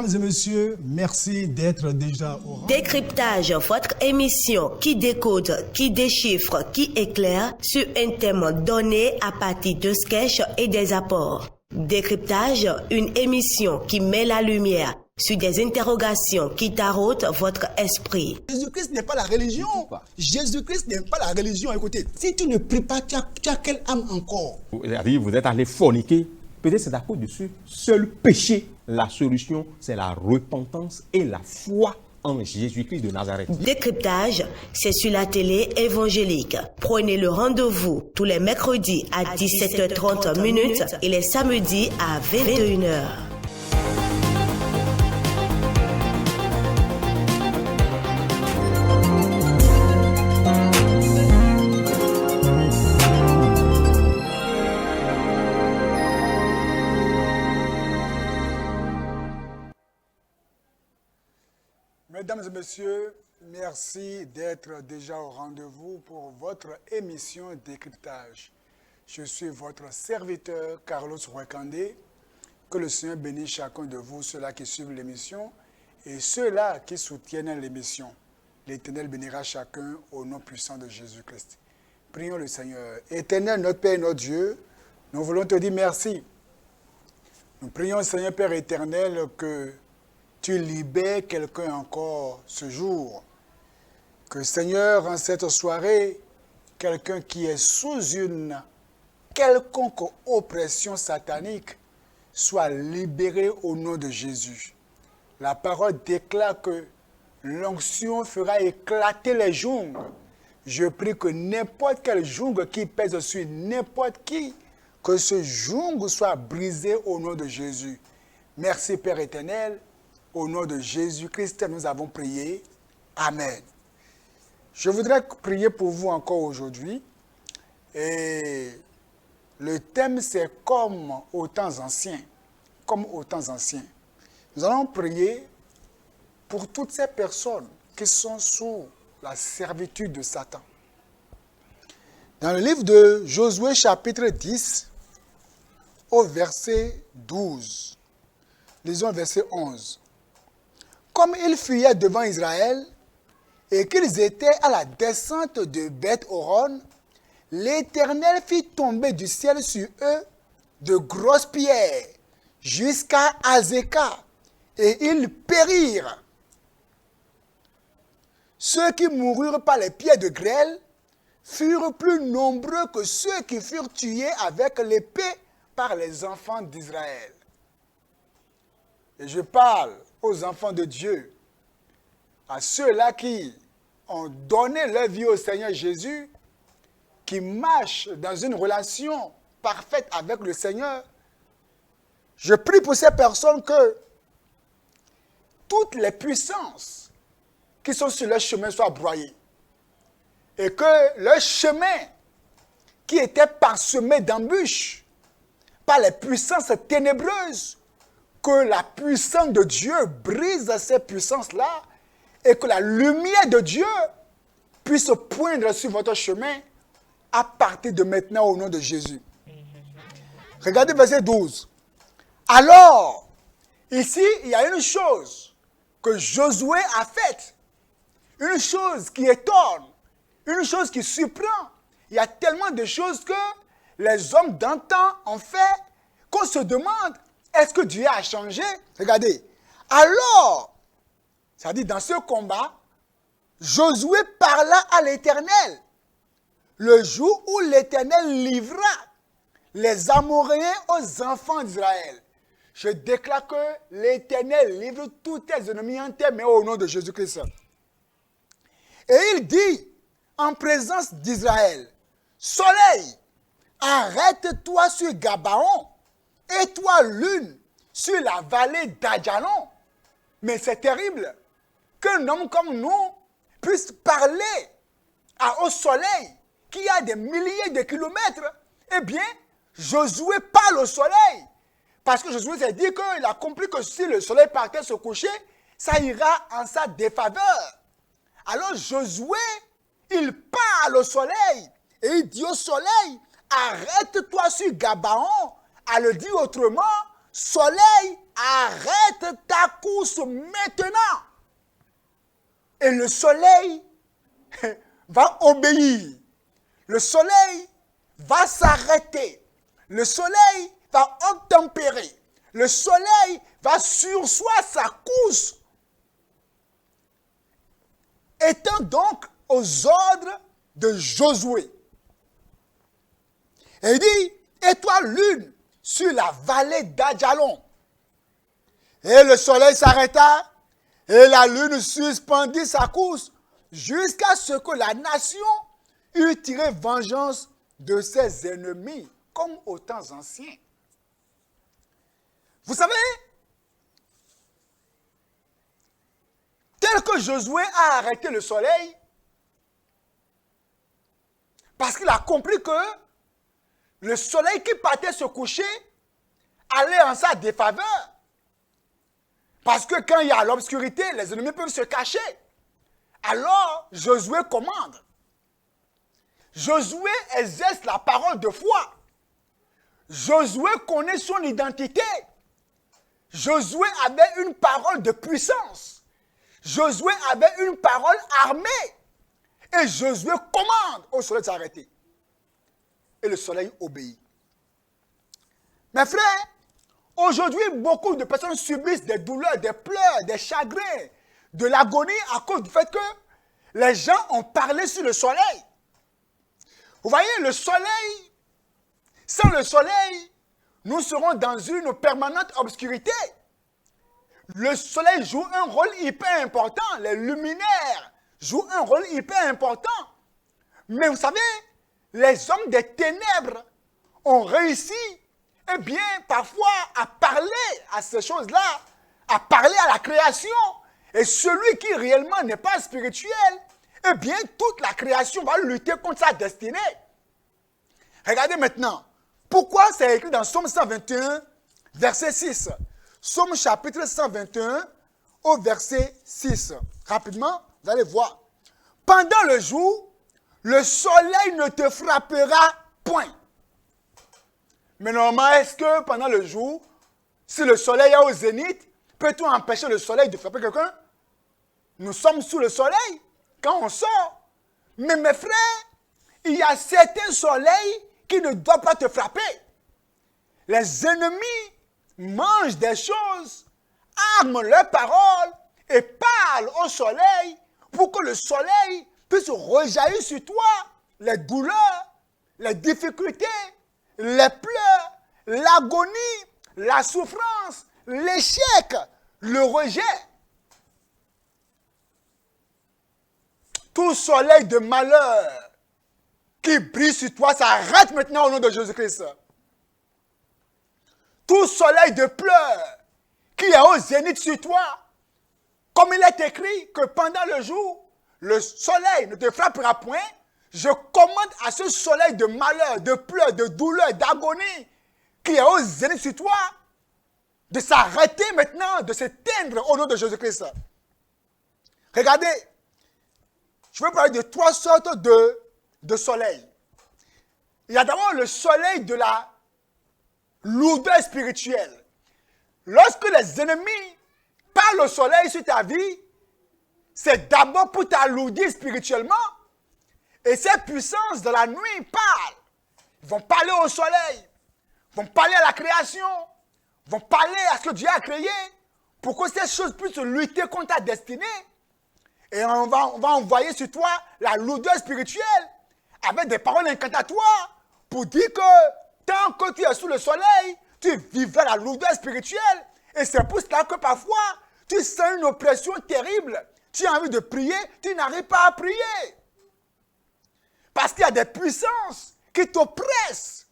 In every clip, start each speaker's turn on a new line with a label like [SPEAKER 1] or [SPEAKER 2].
[SPEAKER 1] Mesdames et messieurs, merci d'être déjà au rendez-vous.
[SPEAKER 2] Décryptage, votre émission qui décode, qui déchiffre, qui éclaire sur un thème donné à partir de sketchs et des apports. Décryptage, une émission qui met la lumière sur des interrogations qui taraudent votre esprit.
[SPEAKER 1] Jésus-Christ n'est pas la religion. Jésus-Christ n'est pas la religion. Écoutez, si tu ne pries pas, tu as quelle âme encore?
[SPEAKER 3] Vous êtes allé forniquer. Peut-être c'est à cause de ce seul péché. La solution, c'est la repentance et la foi en Jésus-Christ de Nazareth.
[SPEAKER 2] Décryptage, c'est sur la télé évangélique. Prenez le rendez-vous tous les mercredis à 17h30 et les samedis à 21h.
[SPEAKER 4] Mesdames et messieurs, merci d'être déjà au rendez-vous pour votre émission Décryptage. Je suis votre serviteur Carlos Ruekandé. Que le Seigneur bénisse chacun de vous, ceux-là qui suivent l'émission et ceux-là qui soutiennent l'émission. L'Éternel bénira chacun au nom puissant de Jésus-Christ. Prions le Seigneur. Éternel, notre Père et notre Dieu, nous voulons te dire merci. Nous prions, Seigneur Père éternel, que tu libères quelqu'un encore ce jour. Que Seigneur, en cette soirée, quelqu'un qui est sous une quelconque oppression satanique soit libéré au nom de Jésus. La parole déclare que l'onction fera éclater les jungles. Je prie que n'importe quel jungle qui pèse sur n'importe qui, que ce jungle soit brisé au nom de Jésus. Merci Père éternel. Au nom de Jésus-Christ, nous avons prié. Amen. Je voudrais prier pour vous encore aujourd'hui. Et le thème, c'est comme aux temps anciens. Comme aux temps anciens. Nous allons prier pour toutes ces personnes qui sont sous la servitude de Satan. Dans le livre de Josué, chapitre 10, au verset 12, lisons le verset 11. Comme ils fuyaient devant Israël et qu'ils étaient à la descente de Beth-Horon, l'Éternel fit tomber du ciel sur eux de grosses pierres jusqu'à Azéka, et ils périrent. Ceux qui moururent par les pieds de grêle furent plus nombreux que ceux qui furent tués avec l'épée par les enfants d'Israël. Et je parle aux enfants de Dieu, à ceux-là qui ont donné leur vie au Seigneur Jésus, qui marchent dans une relation parfaite avec le Seigneur. Je prie pour ces personnes que toutes les puissances qui sont sur leur chemin soient broyées et que leur chemin qui était parsemé d'embûches par les puissances ténébreuses, que la puissance de Dieu brise ces puissances-là et que la lumière de Dieu puisse poindre sur votre chemin à partir de maintenant au nom de Jésus. Regardez verset 12. Alors, ici, il y a une chose que Josué a faite, une chose qui étonne, une chose qui surprend. Il y a tellement de choses que les hommes d'antan ont fait qu'on se demande, est-ce que Dieu a changé? Regardez. Alors, c'est-à-dire dans ce combat, Josué parla à l'Éternel le jour où l'Éternel livra les Amoréens aux enfants d'Israël. Je déclare que l'Éternel livre tous tes ennemis en tes mains au nom de Jésus-Christ. Et il dit en présence d'Israël, Soleil, arrête-toi sur Gabaon, et toi lune sur la vallée d'Adjalon. Mais c'est terrible qu'un homme comme nous puisse parler au soleil qui a des milliers de kilomètres. Eh bien, Josué parle au soleil. Parce que Josué s'est dit qu'il a compris que si le soleil partait se coucher, ça ira en sa défaveur. Alors Josué, il parle au soleil et il dit au soleil, arrête-toi sur Gabaon. À le dire autrement, soleil, arrête ta course maintenant. Et le soleil va obéir. Le soleil va s'arrêter. Le soleil va obtempérer. Le soleil va surseoir sa course. Étant donc aux ordres de Josué. Et il dit, et toi lune sur la vallée d'Adjalon. Et le soleil s'arrêta, et la lune suspendit sa course, jusqu'à ce que la nation eût tiré vengeance de ses ennemis, comme aux temps anciens. Vous savez, tel que Josué a arrêté le soleil, parce qu'il a compris que le soleil qui partait se coucher allait en sa défaveur. Parce que quand il y a l'obscurité, les ennemis peuvent se cacher. Alors, Josué commande. Josué exerce la parole de foi. Josué connaît son identité. Josué avait une parole de puissance. Josué avait une parole armée. Et Josué commande au soleil de s'arrêter. Et le soleil obéit. Mes frères, aujourd'hui, beaucoup de personnes subissent des douleurs, des pleurs, des chagrins, de l'agonie à cause du fait que les gens ont parlé sur le soleil. Vous voyez, le soleil, sans le soleil, nous serons dans une permanente obscurité. Le soleil joue un rôle hyper important. Les luminaires jouent un rôle hyper important. Mais vous savez, les hommes des ténèbres ont réussi, eh bien, parfois à parler à ces choses-là, à parler à la création. Et celui qui réellement n'est pas spirituel, eh bien, toute la création va lutter contre sa destinée. Regardez maintenant, pourquoi c'est écrit dans Psaume 121, verset 6. Psaume chapitre 121, au verset 6. Rapidement, vous allez voir. Pendant le jour, le soleil ne te frappera point. Mais normalement, est-ce que pendant le jour, si le soleil est au zénith, peut-on empêcher le soleil de frapper quelqu'un? Nous sommes sous le soleil quand on sort. Mais mes frères, il y a certains soleils qui ne doivent pas te frapper. Les ennemis mangent des choses, arment leurs paroles et parlent au soleil pour que le soleil puisse rejaillir sur toi les douleurs, les difficultés, les pleurs, l'agonie, la souffrance, l'échec, le rejet. Tout soleil de malheur qui brille sur toi s'arrête maintenant au nom de Jésus-Christ. Tout soleil de pleurs qui est au zénith sur toi, comme il est écrit que pendant le jour, le soleil ne te frappera point, je commande à ce soleil de malheur, de pleurs, de douleur, d'agonie qui est au zénith sur toi, de s'arrêter maintenant, de s'éteindre au nom de Jésus-Christ. Regardez, je vais parler de trois sortes de soleil. Il y a d'abord le soleil de la lourdeur spirituelle. Lorsque les ennemis parlent au soleil sur ta vie, c'est d'abord pour t'alourdir spirituellement. Et ces puissances de la nuit parlent. Ils vont parler au soleil, ils vont parler à la création, ils vont parler à ce que Dieu a créé, pour que ces choses puissent lutter contre ta destinée. Et on va envoyer sur toi la lourdeur spirituelle avec des paroles incantatoires pour dire que tant que tu es sous le soleil, tu vivras la lourdeur spirituelle. Et c'est pour cela que parfois, tu sens une oppression terrible. Tu as envie de prier, tu n'arrives pas à prier. Parce qu'il y a des puissances qui t'oppressent.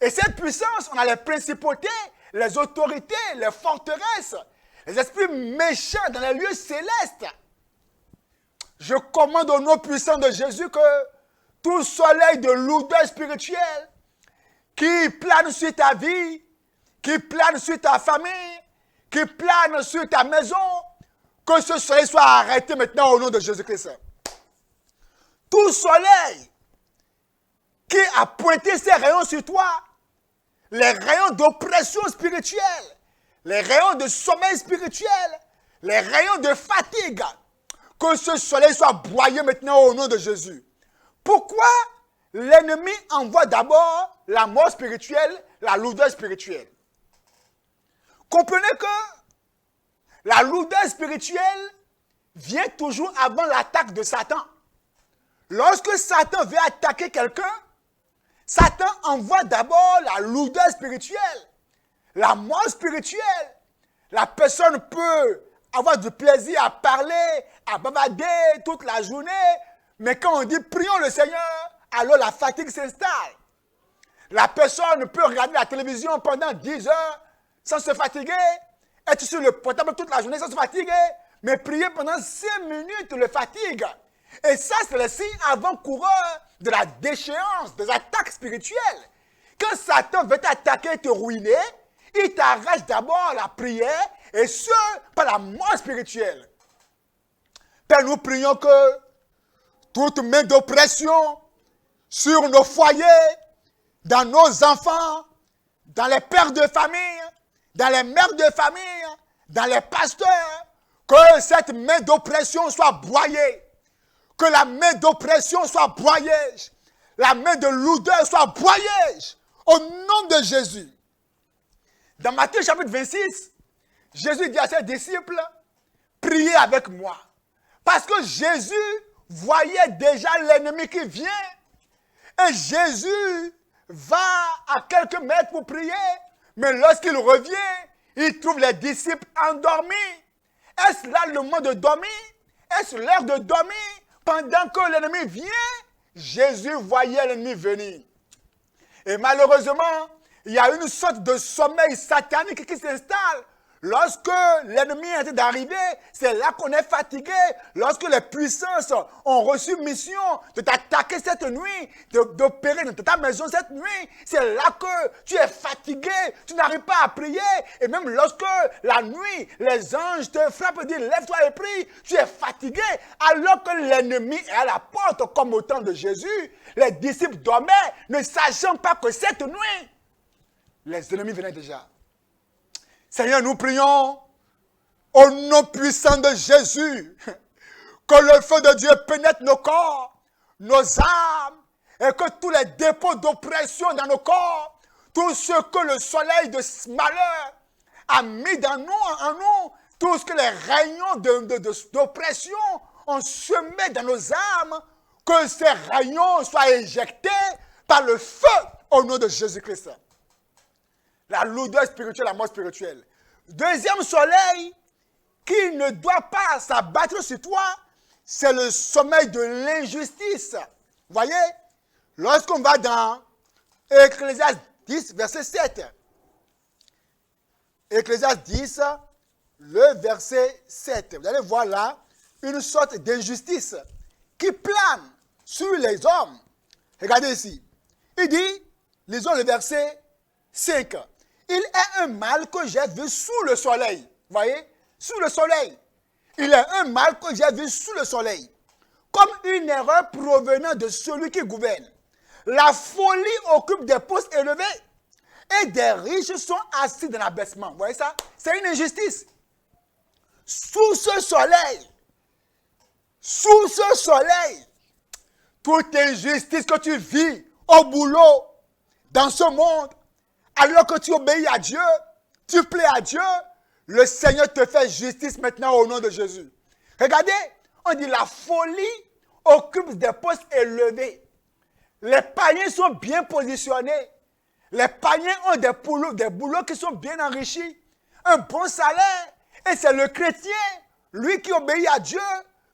[SPEAKER 4] Et cette puissance, on a les principautés, les autorités, les forteresses, les esprits méchants dans les lieux célestes. Je commande au nom puissant de Jésus que tout soleil de lourdeur spirituelle qui plane sur ta vie, qui plane sur ta famille, qui plane sur ta maison, que ce soleil soit arrêté maintenant au nom de Jésus-Christ. Tout soleil qui a pointé ses rayons sur toi, les rayons d'oppression spirituelle, les rayons de sommeil spirituel, les rayons de fatigue. Que ce soleil soit broyé maintenant au nom de Jésus. Pourquoi l'ennemi envoie d'abord la mort spirituelle, la lourdeur spirituelle? Comprenez que la lourdeur spirituelle vient toujours avant l'attaque de Satan. Lorsque Satan veut attaquer quelqu'un, Satan envoie d'abord la lourdeur spirituelle, la mort spirituelle. La personne peut avoir du plaisir à parler, à bavarder toute la journée, mais quand on dit prions le Seigneur, alors la fatigue s'installe. La personne peut regarder la télévision pendant 10 heures sans se fatiguer, être sur le portable toute la journée sans se fatiguer, mais prier pendant 5 minutes le fatigue. Et ça, c'est le signe avant-coureur de la déchéance, des attaques spirituelles. Quand Satan veut t'attaquer et te ruiner, il t'arrache d'abord la prière, et ce, par la mort spirituelle. Père, nous prions que toute main d'oppression sur nos foyers, dans nos enfants, dans les pères de famille, dans les mères de famille, dans les pasteurs, que cette main d'oppression soit broyée. Que la main d'oppression soit broyée. La main de lourdeur soit broyée. Au nom de Jésus. Dans Matthieu chapitre 26, Jésus dit à ses disciples, priez avec moi. Parce que Jésus voyait déjà l'ennemi qui vient. Et Jésus va à quelques mètres pour prier. Mais lorsqu'il revient, il trouve les disciples endormis. Est-ce là le moment de dormir? Est-ce l'heure de dormir? Pendant que l'ennemi vient, Jésus voyait l'ennemi venir. Et malheureusement, il y a une sorte de sommeil satanique qui s'installe. Lorsque l'ennemi est en train d'arriver, c'est là qu'on est fatigué. Lorsque les puissances ont reçu mission de t'attaquer cette nuit, d'opérer dans ta maison cette nuit, c'est là que tu es fatigué, tu n'arrives pas à prier. Et même lorsque la nuit, les anges te frappent et disent lève-toi et prie, tu es fatigué. Alors que l'ennemi est à la porte comme au temps de Jésus, les disciples dormaient, ne sachant pas que cette nuit, les ennemis venaient déjà. Seigneur, nous prions au nom puissant de Jésus que le feu de Dieu pénètre nos corps, nos âmes, et que tous les dépôts d'oppression dans nos corps, tout ce que le soleil de malheur a mis dans nous, en nous, tout ce que les rayons d'oppression ont semé dans nos âmes, que ces rayons soient éjectés par le feu au nom de Jésus-Christ. La lourdeur spirituelle, la mort spirituelle. Deuxième soleil qui ne doit pas s'abattre sur toi, c'est le sommeil de l'injustice. Vous voyez, lorsqu'on va dans Ecclésiaste 10, verset 7. Ecclésiaste 10, le verset 7. Vous allez voir là une sorte d'injustice qui plane sur les hommes. Regardez ici. Il dit, lisons le verset 5. Il est un mal que j'ai vu sous le soleil. Vous voyez? Sous le soleil. Il est un mal que j'ai vu sous le soleil. Comme une erreur provenant de celui qui gouverne. La folie occupe des postes élevés et des riches sont assis dans l'abaissement. Vous voyez ça? C'est une injustice. Sous ce soleil, toute injustice que tu vis au boulot, dans ce monde, alors que tu obéis à Dieu, tu plais à Dieu, le Seigneur te fait justice maintenant au nom de Jésus. Regardez, on dit la folie occupe des postes élevés. Les païens sont bien positionnés. Les païens ont des boulots qui sont bien enrichis. Un bon salaire. Et c'est le chrétien, lui qui obéit à Dieu,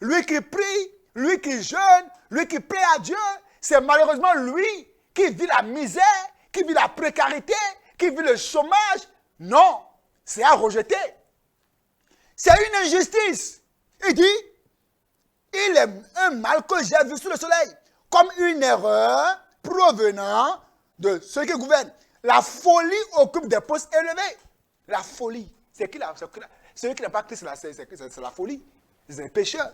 [SPEAKER 4] lui qui prie, lui qui jeûne, lui qui plaît à Dieu. C'est malheureusement lui qui vit la misère, qui vit la précarité, qui vit le chômage. Non, c'est à rejeter. C'est une injustice. Il dit, il est un mal que j'ai vu sous le soleil, comme une erreur provenant de ceux qui gouvernent. La folie occupe des postes élevés. La folie, c'est qui là? Celui qui n'a pas Christ, c'est la folie. C'est un pécheur.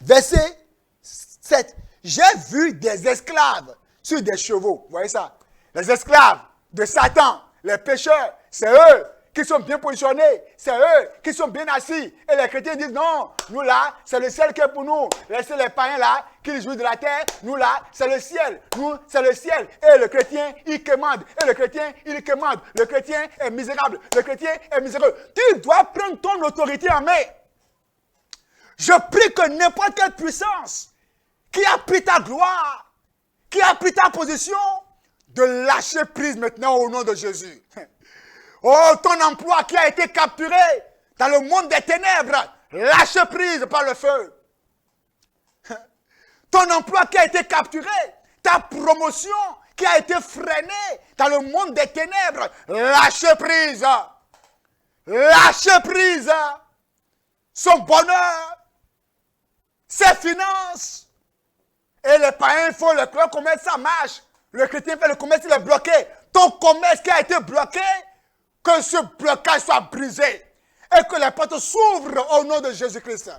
[SPEAKER 4] Verset 7. J'ai vu des esclaves sur des chevaux. Vous voyez ça? Les esclaves de Satan, les pécheurs, c'est eux qui sont bien positionnés, c'est eux qui sont bien assis. Et les chrétiens disent non, nous là, c'est le ciel qui est pour nous. Laissez les païens là, qui jouent de la terre, nous là, c'est le ciel. Nous, c'est le ciel. Et le chrétien, il commande. Et le chrétien, il commande. Le chrétien est misérable. Le chrétien est miséreux. Tu dois prendre ton autorité en main. Je prie que n'importe quelle puissance qui a pris ta gloire, qui a pris ta position, de lâcher prise maintenant au nom de Jésus. Oh, ton emploi qui a été capturé dans le monde des ténèbres, lâche prise par le feu. Ton emploi qui a été capturé, ta promotion qui a été freinée dans le monde des ténèbres, lâche prise. Lâche prise. Son bonheur, ses finances. Et les païens font le commerce, ça marche. Le chrétien fait le commerce, il est bloqué. Ton commerce qui a été bloqué, que ce blocage soit brisé. Et que les portes s'ouvrent au nom de Jésus-Christ.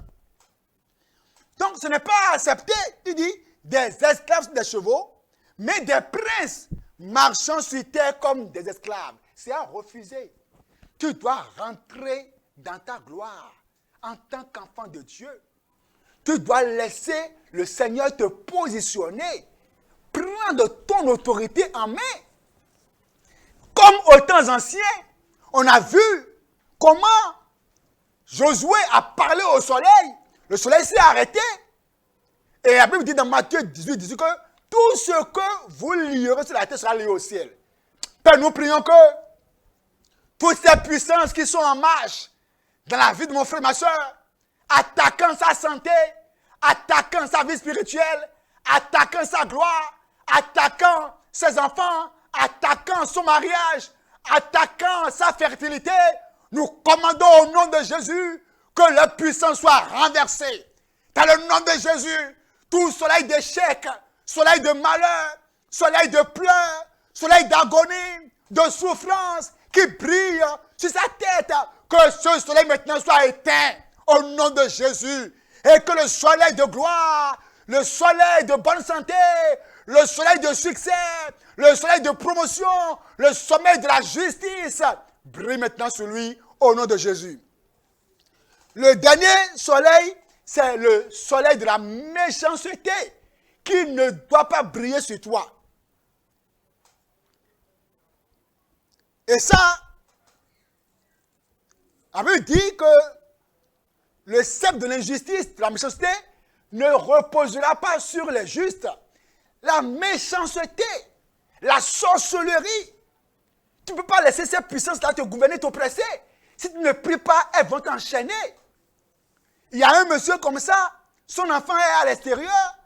[SPEAKER 4] Donc ce n'est pas accepté, tu dis, des esclaves sur des chevaux, mais des princes marchant sur terre comme des esclaves. C'est à refuser. Tu dois rentrer dans ta gloire en tant qu'enfant de Dieu. Tu dois laisser le Seigneur te positionner, prendre ton autorité en main. Comme aux temps anciens, on a vu comment Josué a parlé au soleil. Le soleil s'est arrêté. Et la Bible dit dans Matthieu 18 que tout ce que vous lierez sur la terre sera lié au ciel. Père, nous prions que toutes ces puissances qui sont en marche dans la vie de mon frère et ma soeur, attaquant sa santé, attaquant sa vie spirituelle, attaquant sa gloire, attaquant ses enfants, attaquant son mariage, attaquant sa fertilité, nous commandons au nom de Jésus que la puissance soit renversée. Dans le nom de Jésus, tout soleil d'échec, soleil de malheur, soleil de pleurs, soleil d'agonie, de souffrance qui brille sur sa tête, que ce soleil maintenant soit éteint au nom de Jésus. Et que le soleil de gloire, le soleil de bonne santé, le soleil de succès, le soleil de promotion, le sommeil de la justice brille maintenant sur lui au nom de Jésus. Le dernier soleil, c'est le soleil de la méchanceté qui ne doit pas briller sur toi. Et ça, la Bible dit que le sceptre de l'injustice, de la méchanceté, ne reposera pas sur les justes. La méchanceté, la sorcellerie, tu ne peux pas laisser ces puissances-là te gouverner, t'oppresser. Si tu ne pries pas, elles vont t'enchaîner. Il y a un monsieur comme ça, son enfant est à l'extérieur,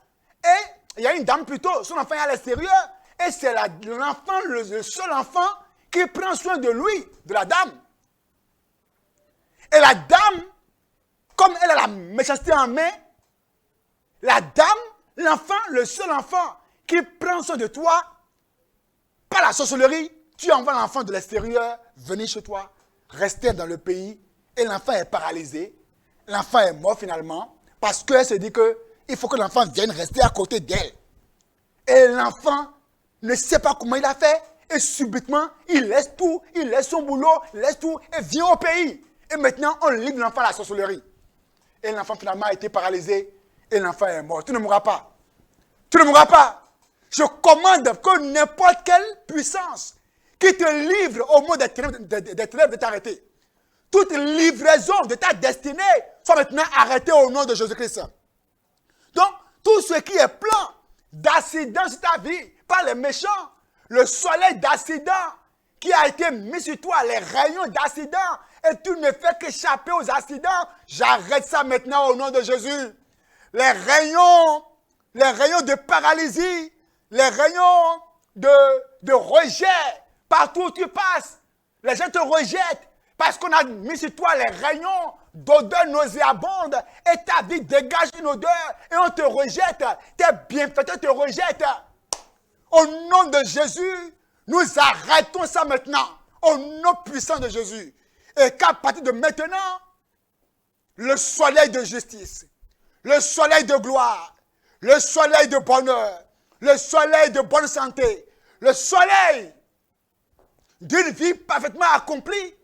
[SPEAKER 4] et il y a une dame plutôt, son enfant est à l'extérieur, et c'est l'enfant, le seul enfant qui prend soin de lui, de la dame. Et la dame, comme elle a la méchanceté en main, la dame, l'enfant, le seul enfant qui prend soin de toi, par la sorcellerie, tu envoies l'enfant de l'extérieur venir chez toi, rester dans le pays, et l'enfant est paralysé. L'enfant est mort finalement, parce qu'elle se dit qu'il faut que l'enfant vienne rester à côté d'elle. Et l'enfant ne sait pas comment il a fait, et subitement, il laisse tout, il laisse son boulot, il laisse tout, et vient au pays. Et maintenant, on livre l'enfant à la sorcellerie. Et l'enfant finalement a été paralysé, et l'enfant est mort. Tu ne mourras pas. Tu ne mourras pas. Je commande que n'importe quelle puissance qui te livre au mot des ténèbres de t'arrêter. Toute livraison de ta destinée soit maintenant arrêtée au nom de Jésus-Christ. Donc, tout ce qui est plan d'accident sur ta vie par les méchants, le soleil d'accident qui a été mis sur toi, les rayons d'accident, et tu ne fais qu'échapper aux accidents, j'arrête ça maintenant au nom de Jésus. Les rayons de paralysie, les rayons de rejet, partout où tu passes, les gens te rejettent parce qu'on a mis sur toi les rayons d'odeur nauséabonde et ta vie dégage une odeur et on te rejette, tes bienfaiteurs te rejettent. Au nom de Jésus, nous arrêtons ça maintenant, au nom puissant de Jésus. Et qu'à partir de maintenant, le soleil de justice, le soleil de gloire, le soleil de bonheur, le soleil de bonne santé, le soleil d'une vie parfaitement accomplie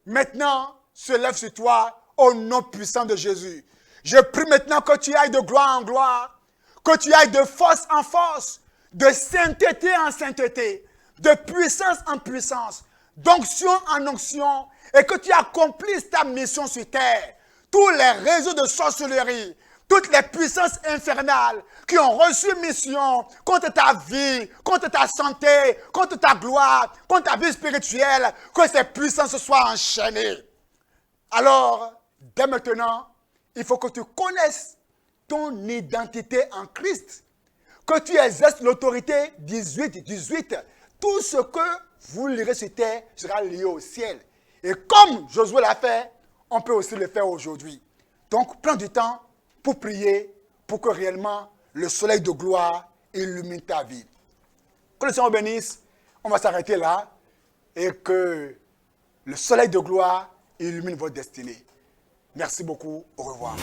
[SPEAKER 4] maintenant se lève sur toi au nom puissant de Jésus. Je prie maintenant que tu ailles de gloire en gloire, que tu ailles de force en force, de sainteté en sainteté, de puissance en puissance, d'onction en onction, et que tu accomplisses ta mission sur terre. Tous les réseaux de sorcellerie, toutes les puissances infernales qui ont reçu mission contre ta vie, contre ta santé, contre ta gloire, contre ta vie spirituelle, que ces puissances soient enchaînées. Alors, dès maintenant, il faut que tu connaisses ton identité en Christ, que tu exerces l'autorité 18. Tout ce que vous lirez sur terre sera lié au ciel. Et comme Josué l'a fait, on peut aussi le faire aujourd'hui. Donc, prends du temps pour prier, pour que réellement le soleil de gloire illumine ta vie. Que le Seigneur bénisse, on va s'arrêter là, et que le soleil de gloire illumine votre destinée. Merci beaucoup, au revoir.